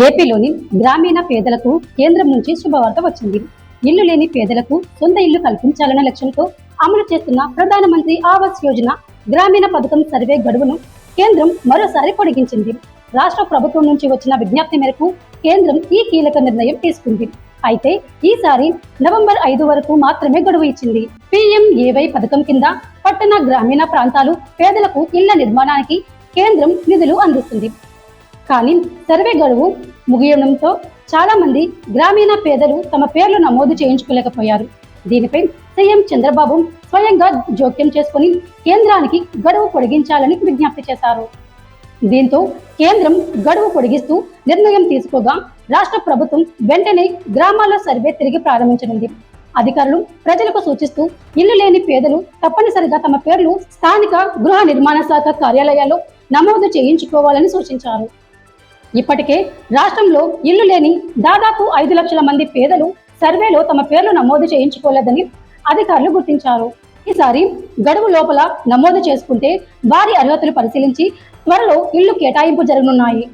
ఏపీలోని గ్రామీణ పేదలకు కేంద్రం నుంచి శుభవార్త వచ్చింది. ఇల్లు లేని పేదలకు సొంత ఇల్లు కల్పించాలన్న లక్ష్యంతో అమలు చేస్తున్న ప్రధానమంత్రి ఆవాస్ యోజన గ్రామీణ పథకం సర్వే గడువును కేంద్రం మరోసారి పొడిగించింది. రాష్ట్ర ప్రభుత్వం నుంచి వచ్చిన విజ్ఞప్తి మేరకు కేంద్రం ఈ కీలక నిర్ణయం తీసుకుంది. అయితే ఈసారి నవంబర్ 5 వరకు మాత్రమే గడువు ఇచ్చింది. PMAY పథకం కింద పట్టణ గ్రామీణ ప్రాంతాలు పేదలకు ఇళ్ల నిర్మాణానికి కేంద్రం నిధులు అందిస్తుంది. కానీ సర్వే గడువు ముగియడంతో చాలా మంది గ్రామీణ పేదలు తమ పేర్లు నమోదు చేయించుకోలేకపోయారు. దీనిపై సీఎం చంద్రబాబు స్వయంగా జోక్యం చేసుకుని కేంద్రానికి గడువు పొడిగించాలని విజ్ఞప్తి చేశారు. దీంతో కేంద్రం గడువు పొడిగిస్తూ నిర్ణయం తీసుకోగా రాష్ట్ర ప్రభుత్వం వెంటనే గ్రామాల్లో సర్వే తిరిగి ప్రారంభించనుంది. అధికారులు ప్రజలకు సూచిస్తూ ఇల్లు లేని పేదలు తప్పనిసరిగా తమ పేర్లు స్థానిక గృహ నిర్మాణ శాఖ కార్యాలయాల్లో నమోదు చేయించుకోవాలని సూచించారు. ఇప్పటికే రాష్ట్రంలో ఇల్లు లేని దాదాపు 5 లక్షల మంది పేదలు సర్వేలో తమ పేర్లు నమోదు చేయించుకోలేదని అధికారులు గుర్తించారు. ఈసారి గడువు లోపల నమోదు చేసుకుంటే వారి అర్హతలు పరిశీలించి త్వరలో ఇల్లు కేటాయింపు జరగనున్నాయి.